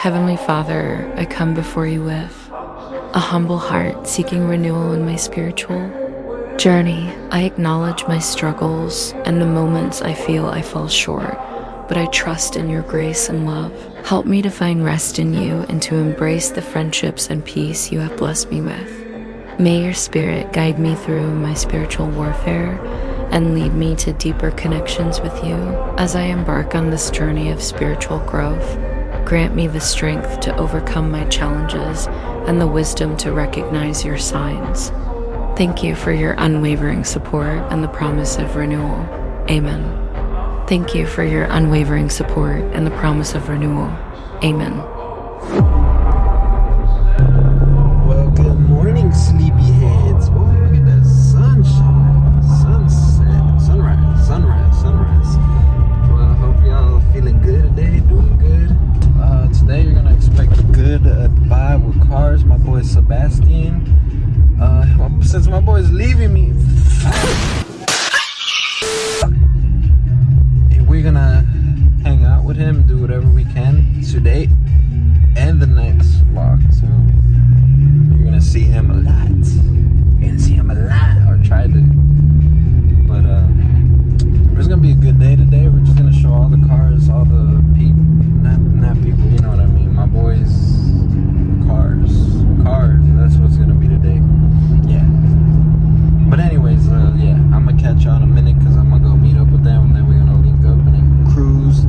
Heavenly Father, I come before you with a humble heart seeking renewal in my spiritual journey. I acknowledge my struggles and the moments I feel I fall short, but I trust in your grace and love. Help me to find rest in you and to embrace the friendships and peace you have blessed me with. May your spirit guide me through my spiritual warfare and lead me to deeper connections with you. As I embark on this journey of spiritual growth, grant me the strength to overcome my challenges and the wisdom to recognize your signs. Thank you for your unwavering support and the promise of renewal. Amen. Thank you for your unwavering support and the promise of renewal. Amen. Well, good morning, sleepyheads. Oh, look at that sunshine, sunset, sunrise. Well, I hope y'all feeling good today, doing good. Today you're gonna expect a good vibe with cars. My boy Sebastian. Since my boy's leaving me, we're gonna hang out with him, do whatever we can today and the next vlog too. You're gonna see him a lot. Or try to. But it's gonna be a good day today. We're just gonna show all the cars, all the people, not people, you know what I mean. My boys, cars. That's what's gonna be today. Yeah. But anyways, yeah, I'm gonna catch y'all in a minute because I'm gonna go meet up with them, and then we're gonna link up and then cruise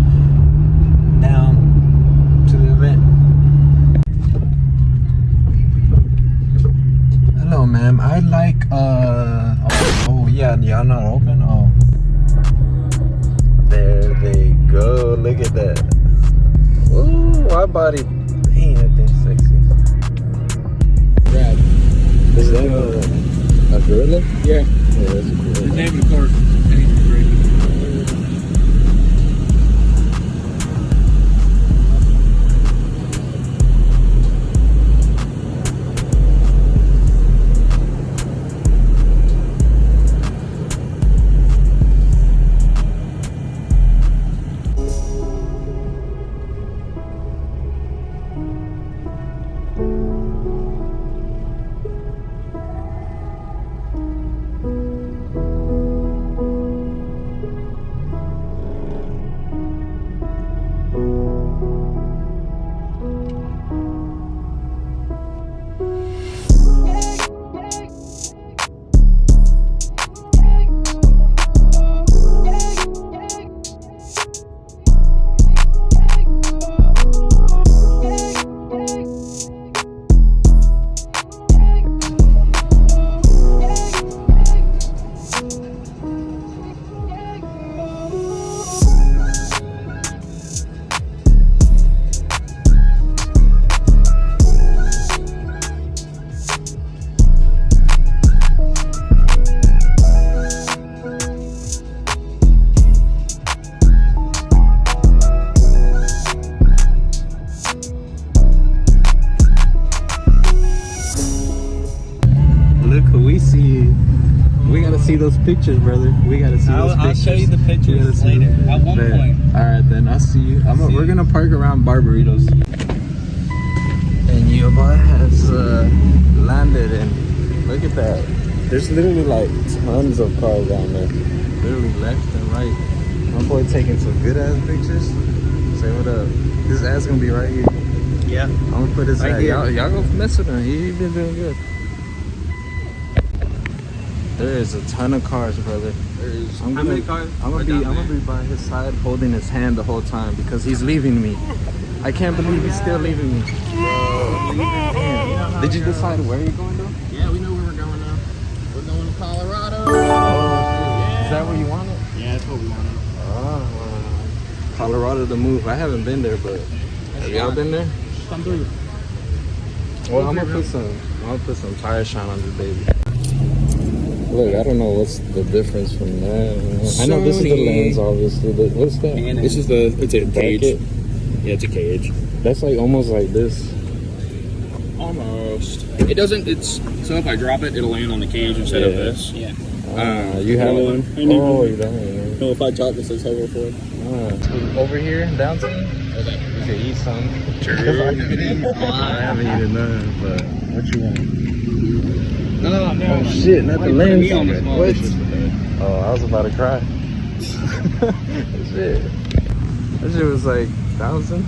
down to the event. Hello, ma'am. I'd like oh yeah, y'all not open? Oh, there they go. Look at that. Ooh, wide body. Dang, that thing's sexy. Brad. Is that a gorilla? Yeah. Yeah, that's cool. The name of the car. Great. See those pictures, brother. We gotta see those pictures. I'll show you the pictures later. At one point. Alright then, I'll see you. We're gonna park around Barbaritos. And your boy has landed, and look at that. There's literally like tons of cars down there. Literally left and right. My boy taking some good ass pictures. Say what up. His ass gonna be right here. Yeah. I'm gonna put his right ass. Y'all go mess with him. He been doing good. There is a ton of cars, brother. How many cars? I'm gonna be by his side, holding his hand the whole time because he's leaving me. I can't believe he's still leaving me. Damn. Did you decide where you're going though? Yeah, we know where we're going now. We're going to Colorado. Oh, yeah. Is that where you want it? Yeah, that's what we want. Colorado the move. I haven't been there, but have y'all been there? Come through. Well, I'm gonna put some tire shine on this baby. Look, I don't know what's the difference from that. I know this is the lens, obviously, but what's that? This is it's a cage. Yeah, it's a cage. That's like almost like this. Almost. It doesn't. So if I drop it, it'll land on the cage instead of this. Yeah. You have one? Oh, you don't. No, if I drop this, it's hover for it. Over here, downtown. Okay. could eat some. Sure. I haven't eaten none, but what you want? No. Oh shit, not the lens. What? Oh, I was about to cry. Shit. That shit was like 1,000.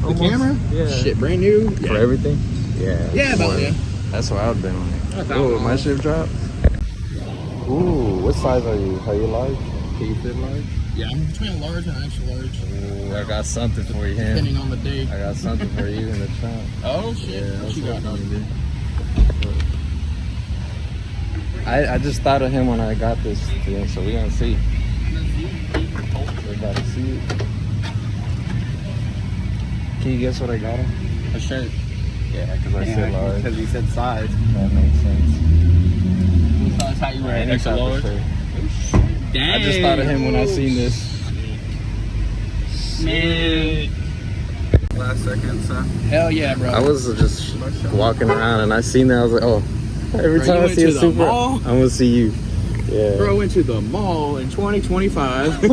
The camera? Yeah. Shit, brand new? For everything? Yeah. Yeah, about more. yeah. That's what I've been on it. $1,000. Oh, my shit dropped? Ooh, what size are you? Are you large? Can you fit large? Yeah, I'm between a large and extra large. Ooh, I got something for you, man. Depending on the day. I got something for you in the trunk. Oh, shit. Yeah, What you got, dog? I just thought of him when I got this to him, so we're gonna see. We're about to see it. Can you guess what I got him? A shirt. Yeah, because I said large. Because he said size. That makes sense. That's how you wear Any extra type of large. shirt. Dang. I just thought of him when I seen this. Man. Last second, son. Hell yeah, bro. I was just walking around and I seen that. I was like, oh, every Bro, time you I went see a to the Supra, mall? I'm gonna see you. Yeah. Bro went to the mall in 2025.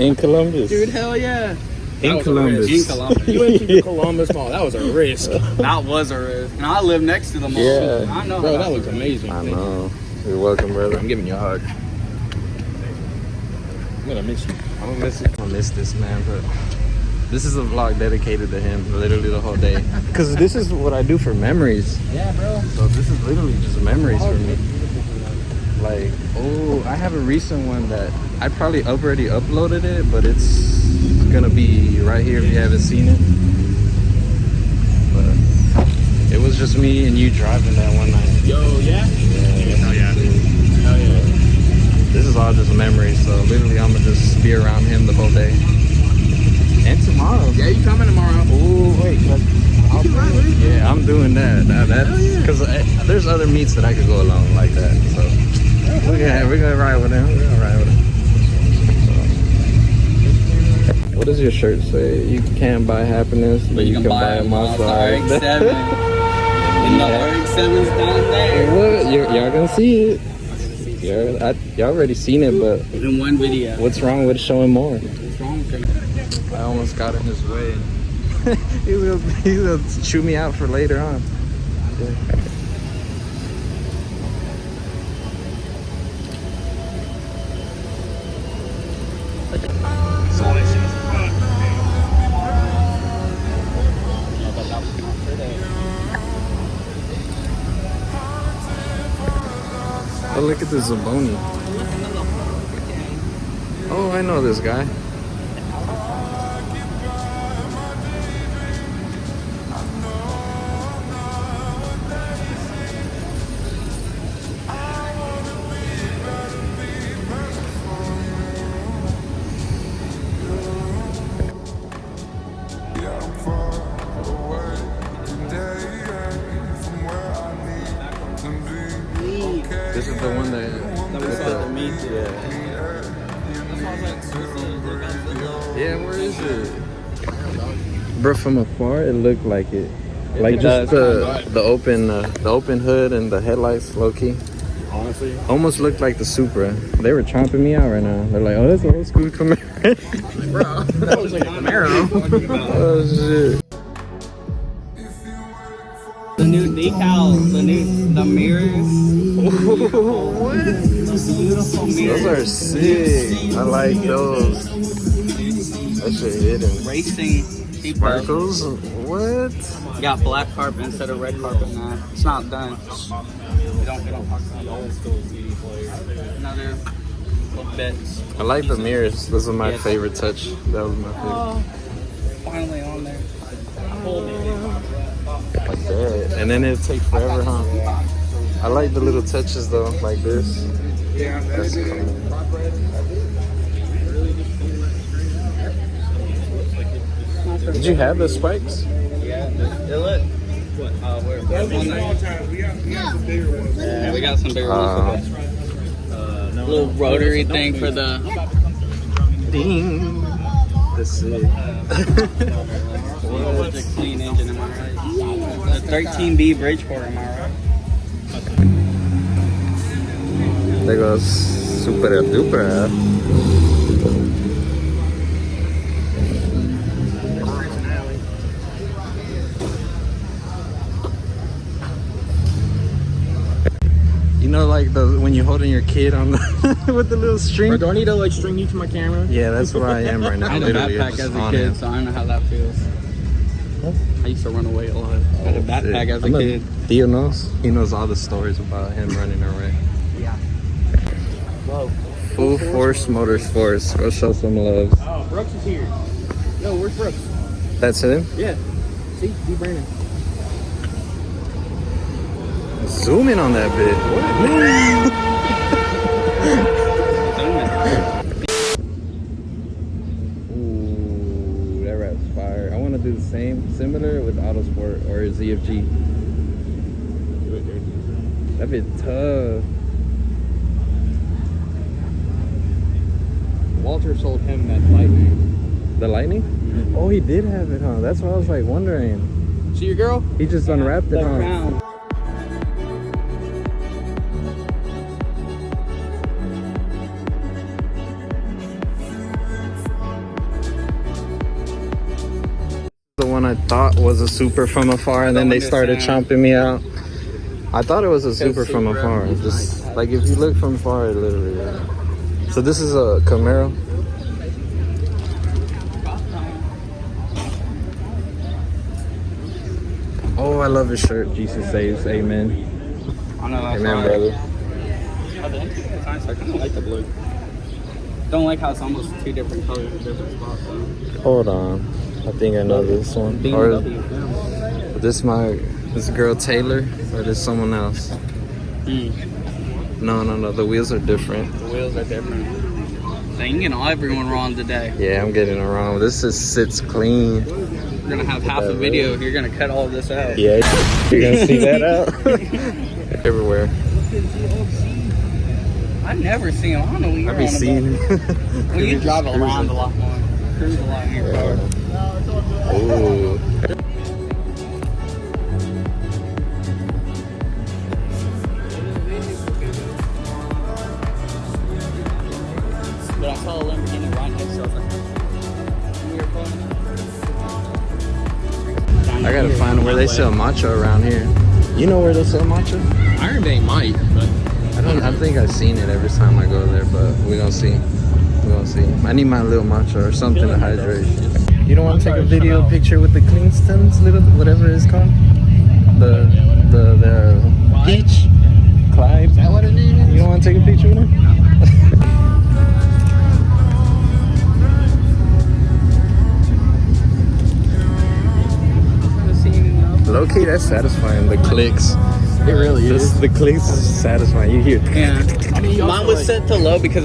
In Columbus. Dude, hell yeah. In Columbus. In Columbus. You went to the Columbus Mall. That was a risk. That was a risk. And I live next to the mall. Yeah. I know. Bro, that was amazing. I know. You're welcome, brother. I'm giving you a hug. I'm gonna miss you. I'm gonna miss it. I'm gonna miss this man, but this is a vlog dedicated to him, literally the whole day. Because this is what I do for memories. Yeah, bro. So this is literally just memories for me. Like, oh, I have a recent one that I probably already uploaded it, but it's gonna be right here if you haven't seen it. But it was just me and you driving that one night. Yo, yeah? Hell yeah. Hell yeah. This is all just memories, so literally I'm gonna just be around him the whole day. And tomorrow. Yeah, you coming tomorrow? Oh, wait. Yeah, I'm doing that. Because there's other meets that I could go along like that. So we're gonna ride with him. We're gonna ride with him. So, what does your shirt say? You can't buy happiness, but you can buy a Mazda RX-7. And the RX-7's down there. What? Y'all gonna see it. Y'all already seen it, but In one video. what's wrong with showing more? What's wrong with him? I almost got in his way. He's gonna chew me out for later on. Oh, look at this Zaboni. Oh, I know this guy. This is the one that we saw at the meet. Yeah, where is it? Bro, from afar it looked like it. Like It just does. the open hood and the headlights low key. Honestly. Almost looked like the Supra. They were chomping me out right now. They're like, oh, that's an old school Camaro. Bro, that was like a Camaro. Oh shit. The new decals, the mirrors. What? The beautiful mirrors. Those are sick. I like those. That shit hidden. Racing Sparkles? What? You got black carpet instead of red carpet now. It's not done. We don't talk about the old school CD players. Another little bits. I like the mirrors. Those are my favorite touch. That was my favorite. Oh, finally on there. Like that. And then it'll take forever, huh? I like the little touches though, like this. Yeah, That's cool. Did you have the spikes? Yeah, they look. What? Where? Yeah, we got some bigger ones. Little rotary thing for the. Ding. That's it. Such a clean engine, am I right? The 13B Bridgeport, am I right? There goes Supra duper. know, like the when you're holding your kid on the with the little string. Bro, do I need to like string you to my camera? Yeah, that's where I am right now. I had a Literally, backpack just as a on kid, it. so I know how that feels. I used to run away a lot. I had a backpack Shit. as a kid. Theo knows. He knows all the stories about him running away. Yeah. Whoa. Full Force Motorsports. Go show some love. Oh, Brooks is here. Yo, where's Brooks? That's him. Yeah. See, D. Brandon. Zoom in on that bit. Ooh, that rap's fire. I want to do the same, similar with Autosport or ZFG. That'd be tough. Walter sold him that Lightning. The Lightning? Mm-hmm. Oh, he did have it, huh? That's what I was like wondering. See your girl? He just unwrapped it, The huh? crown. The one I thought was a Supra from afar, and then they started chomping me out. I thought it was a Supra from afar. It's just like if you look from far, it literally is. So this is a Camaro. Oh, I love his shirt. Jesus saves, amen. I know that's Amen, right. brother. Oh, the interior is nice. I kind of like the blue. Don't like how it's almost two different colors in different spots. Though. Hold on. I think I know this one. Or this girl Taylor, or this someone else? No. The wheels are different. The wheels are different. Dang, you getting everyone wrong today. Yeah, I'm getting it wrong. This just sits clean. We're gonna have half a video. You're gonna cut all this out. Yeah, you're gonna see that out everywhere. I never see them. I don't know what you're I be on seeing. about. Well, you drive around a lot more. Cruise a lot in your car. Ooh. But I saw a Lamborghini right next to us. We were pulling. I gotta find where they sell matcha around here. You know where they sell matcha? Iron Bay might, but I think I've seen it every time I go there, but we're gonna see. We're gonna see. I need my little matcha or something to hydrate. You don't want to take a video picture with the Clingstons, little whatever it's called? The peach? Clyde? Is that what it is? You don't want to take a picture with him? Low key, that's satisfying. The clicks. it really is. The clicks is satisfying. You hear? Yeah. I mean, Mine was set to low because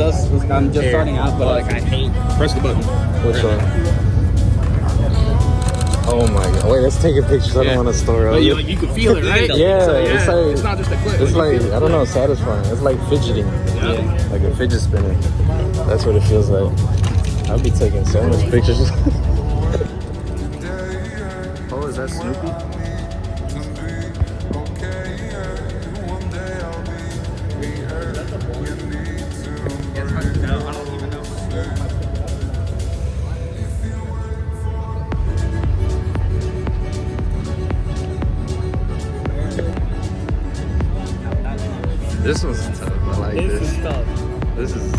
I'm just starting out, but like I hate. Press the button. Which one? Oh my god! Wait, let's take a picture. I don't want to store But it. you can feel it, right? Yeah, So, it's like it's not just a clip. it's You like feel it. I don't know, satisfying. It's like fidgeting. Yeah. Like a fidget spinner. That's what it feels like. I'll be taking so much pictures. Oh, is that Snoopy? This one's tough. I like this. This is tough. This is.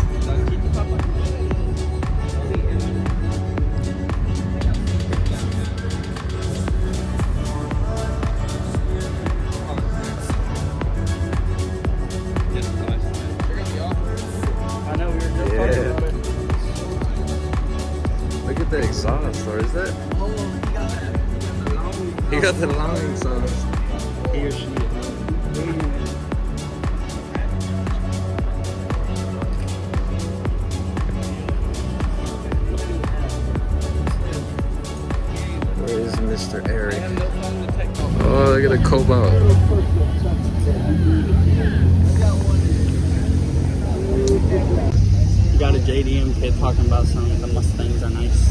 I know we were just talking Yeah. about it. Look at the exhaust, or is that? He got the long exhaust. He or she. Where is Mr. Eric? Oh, look at the Cobalt. You got a JDM kid talking about something. The Mustangs are nice.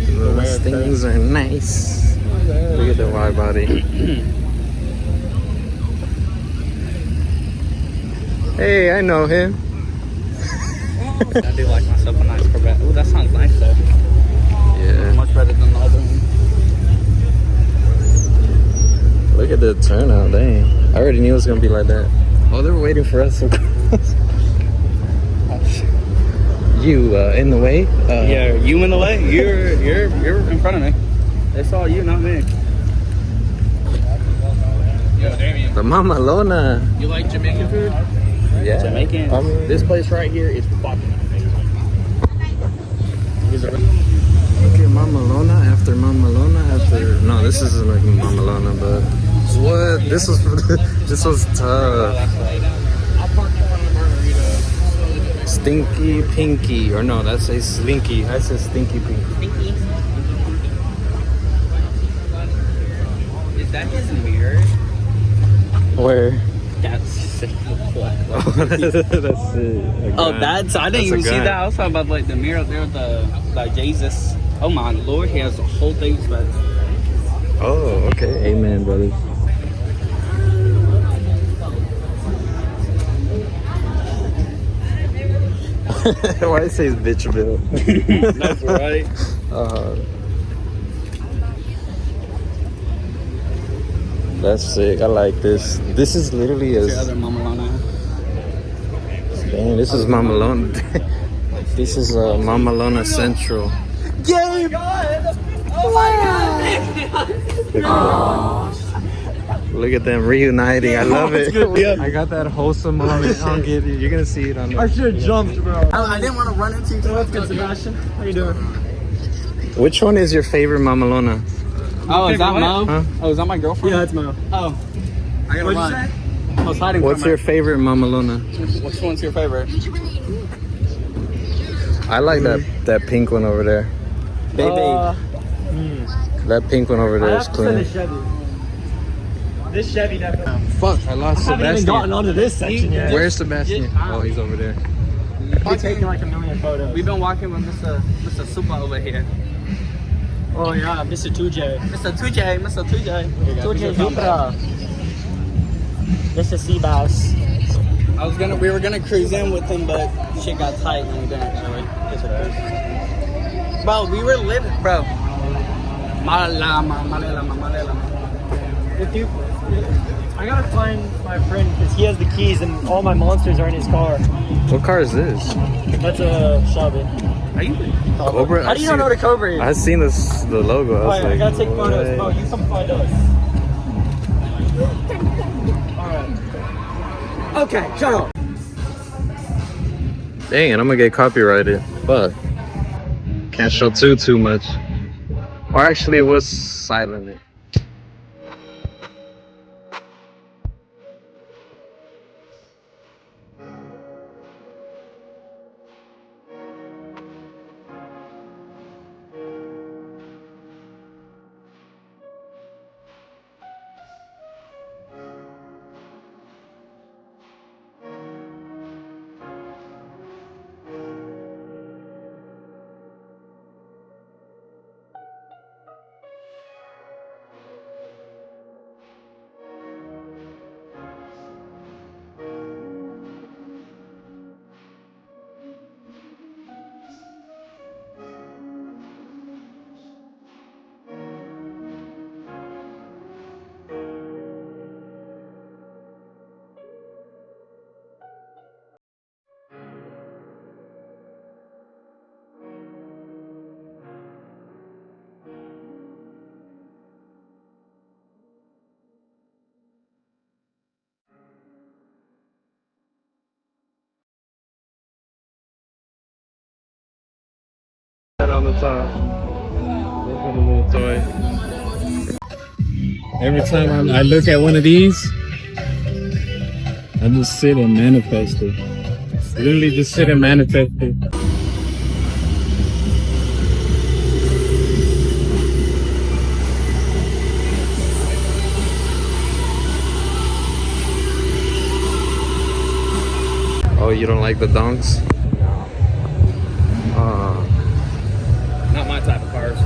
The Mustangs are nice. Look at the wide body. Hey, I know him. I do like myself a nice Corvette. Oh, that sounds nice though. Yeah. Much better than the other one. Look at the turnout, dang. I already knew it was gonna be like that. Oh, they're waiting for us. You in the way? Yeah, you in the way? You're in front of me. They saw you, not me. Yo, Damian. The Mama Lona. You like Jamaican food? Yeah. Jamaican. I mean, This place right here is fucking amazing. okay, Mama Lona after Mama Lona after. No, this isn't like Mama Lona, but what? This was this was tough. I'll park in front of the margarita. Stinky Pinky, or no, that's a Slinky. I said Stinky Pinky. Is that his mirror? Where? That's sick. That's it. Oh, that's I didn't even see that. I was talking about like the mirror there, the like Jesus. Oh my Lord, he has the whole thing spread. Oh, okay. Amen, brother. Why it says bitch bill? That's right. That's sick. I like this. This is literally Your a. other Mama Lona. Dang, this is Mama Lona. This is Mama Lona Central. Game. Look at them reuniting. I love it. I got that wholesome moment. I'll give you. You're gonna see it on the. I should have jumped, bro. I didn't want to run into you. What's good, Sebastian? How you doing? Which one is your favorite Mama Lona? Oh, is that Mo? Huh? Oh, is that my girlfriend? Yeah, that's Mo. Oh, I gotta What'd run. you say? I was hiding What's from your favorite Mama Lona? her. Which one's your favorite? I like that pink one over there. Baby. That pink one over I there have is to say clean. this Chevy. This Chevy definitely. Fuck, I lost I haven't even gotten onto this section yet. Where's Sebastian? Oh, he's over there. We're taking like a million photos. We've been walking with Mr. Supra over here. Oh yeah, Mr. 2J. Mr. 2J, Mr. 2J. 2J Supra. Mr. Seabass. We were gonna cruise in with him, but shit got tight and we didn't really get to cruise. Bro, we were living, bro. If you, I gotta find my friend because he has the keys and all my monsters are in his car. What car is this? That's a Shelby. Are you? Cobra? How do you not know the Cobra is? I've seen the logo. I was Alright, I like, gotta take photos. what? Bro, you come find us. Alright. Okay, shut up. Dang it, I'm gonna get copyrighted. But can't show too much. Or actually, it was silent. On the top. Look at the little toy. Every time I look at one of these, I just sit and manifest it. Literally just sit and manifest it. Oh, you don't like the donks? Not my type of cars.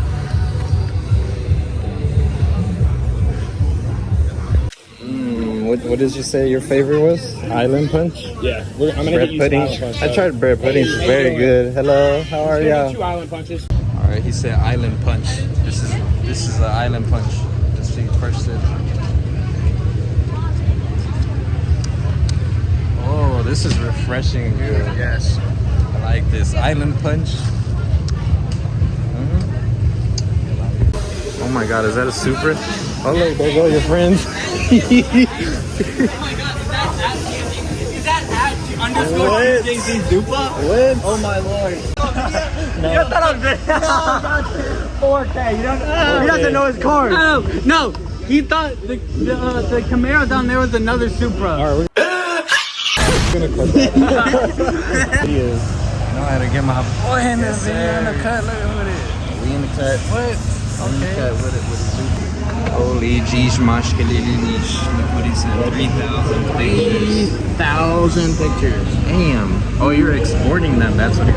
What did you say your favorite was? Island Punch? Yeah, I'm gonna Bread get you pudding. some Island Punch. I tried bread pudding. It's very good. Hello, how are Get y'all? 2 Island Punches. All right, he said Island Punch. This is an Island Punch. Just the first sip. refreshing. Yes. I like this island punch. Oh my God, is that a Supra? Oh look, there go your friends. Underscore JC Supra? What? Oh my lord. You got that on video. 4K. You don't. He doesn't know his cars. No, he thought the Camaro down there was another Supra. We're gonna cut that. He is. Know how to get my boy in the video in the cut. Look at it. We in the cut. What? Okay. With it, with the Supra. Holy jeez, mashkalilish. Look what he said. 3,000 pictures. 3,000 pictures. Damn. Oh, you're exporting them. That's what.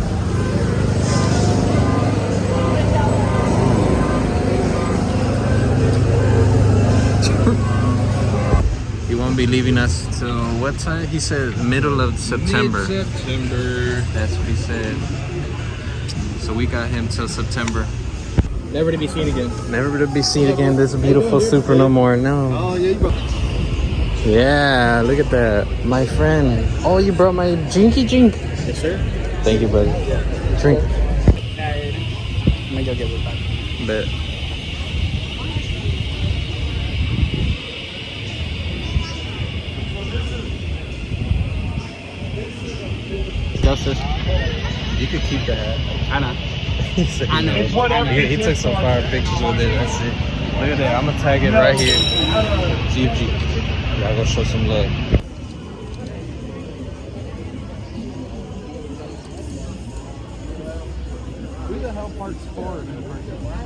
He won't be leaving us till what time? He said middle of September. Mid-September. That's what he said. So we got him till September. Never to be seen again. Never to be seen again. This beautiful Supra no more. No. Oh yeah, you brought. Yeah, look at that. My friend. Oh, you brought my jinky jink. Yes, sir. Thank you, buddy. Drink. I'm gonna go get it back. Bet. Justice. You could keep the hat. I know. He said I know. It's whatever. He took some fire pictures with it. That's it. Look at that. I'm gonna tag it right here. zfg. Y'all go show some love. Who the hell parks forward in the parking lot?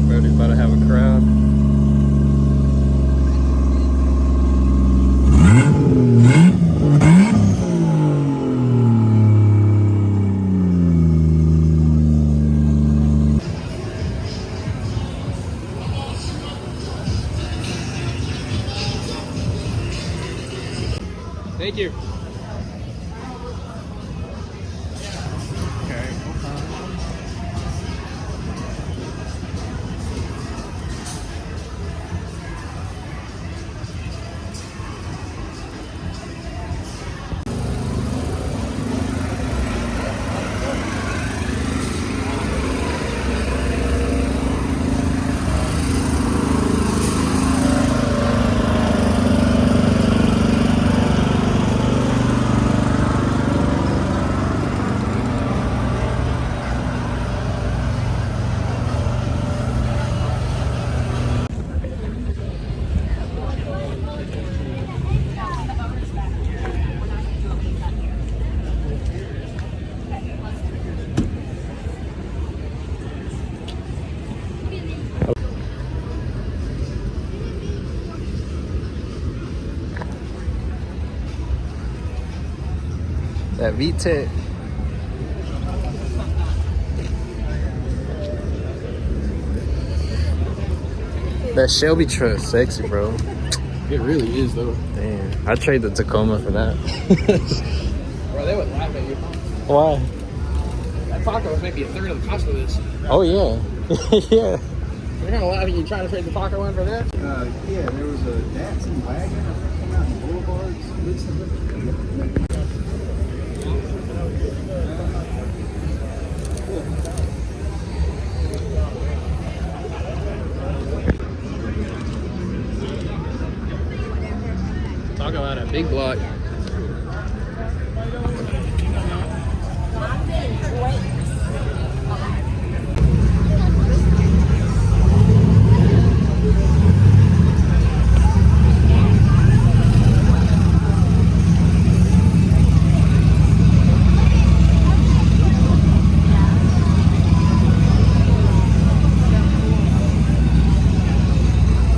Brody's about to have a crowd. Thank you. That VTEC. That Shelby truck, sexy, bro. It really is, though. Damn, I'd trade the Tacoma for that. Bro, they would laugh at you. Why? That Taco was maybe a third of the cost of this. Oh yeah, yeah. They're gonna laugh at you trying to trade the Taco in for this. Yeah, there was a Datsun wagon. I think came out in Boulevards. Talk about a big block.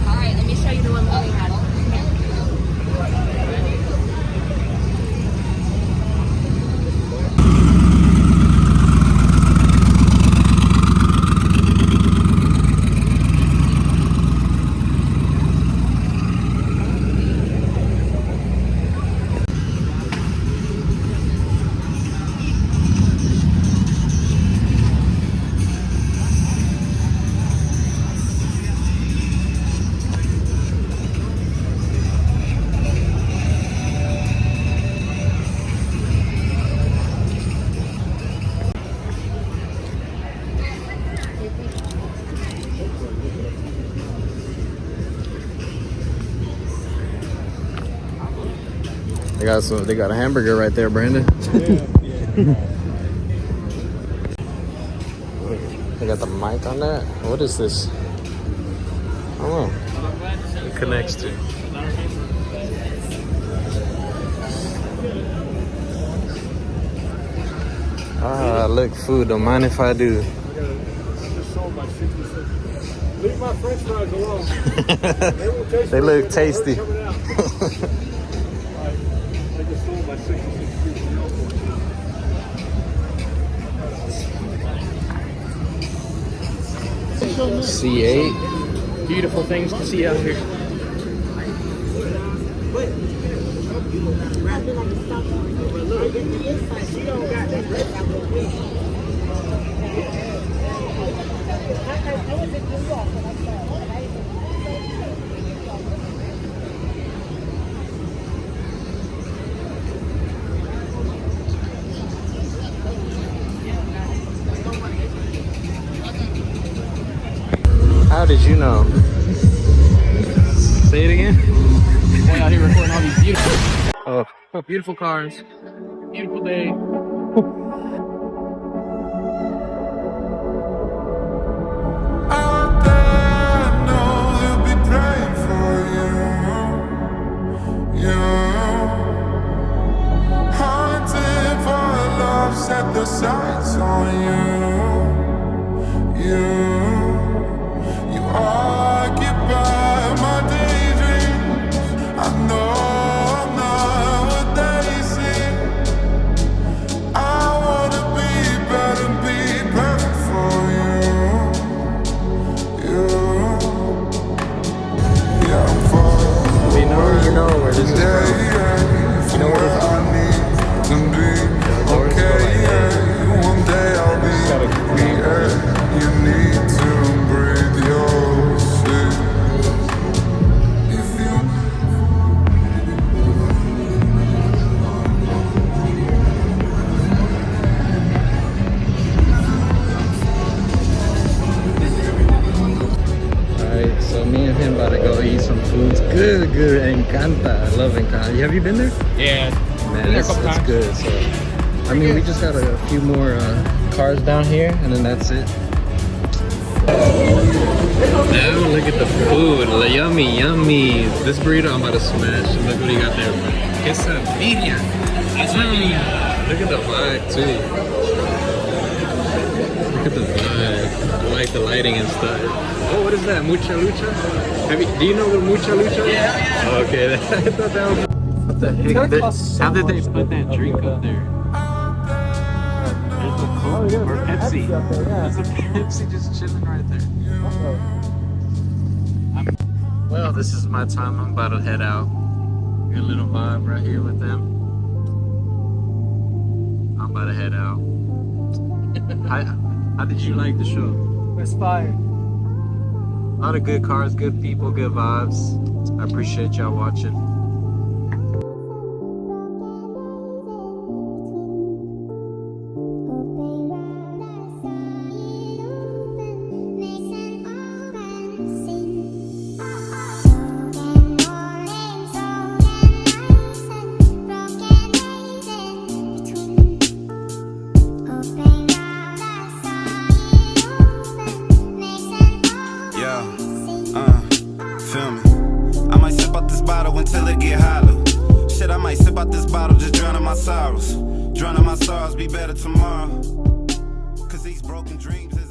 Alright, let me show you the one we had. They got a hamburger right there, Brandon. They got the mic on that. What is this? I don't know. It connects to. Ah, look, food. Don't mind if I do. Leave my french fries alone. They look tasty. I just sold my 66 C8. Beautiful things to see out here. How did you know? Say it again. Boy out here recording all these beautiful, Oh, beautiful cars. Beautiful day. Out there, I know they'll be praying for you. Hunting for love, set the sights on you. You occupy my daydreams. I know I'm not what they see. I wanna be better, be perfect for you. Yeah, I'm far. you know where this is from. You know where I need to be. Okay, yeah. One day I'll be here. You need to breathe your sleep. If you Alright, so me and him about to go eat some food. It's good. Encanta. I love Encanta. Have you been there? Yeah. Man, Been there a it's couple times. good. So, I mean, we just got a few more cars down here, and then that's it. Now look at the food. Yummy. This burrito I'm about to smash. Look what he got there. Quesadilla. Look at the vibe too. Look at the vibe. I like the lighting and stuff. Oh, what is that? Mucha lucha? Do you know what mucha lucha is? Yeah. Okay, I thought that was. What the heck? How did they put that drink up there? There's the Coke or Pepsi. There's a Pepsi just chilling right there. Well, this is my time. I'm about to head out. Good little vibe right here with them. I'm about to head out. How did you like the show? It's fire. A lot of good cars, good people, good vibes. I appreciate y'all watching. Feel me? I might sip out this bottle until it get hollow. Shit, I might sip out this bottle, just drowning my sorrows. Drowning my sorrows, be better tomorrow. Cause these broken dreams is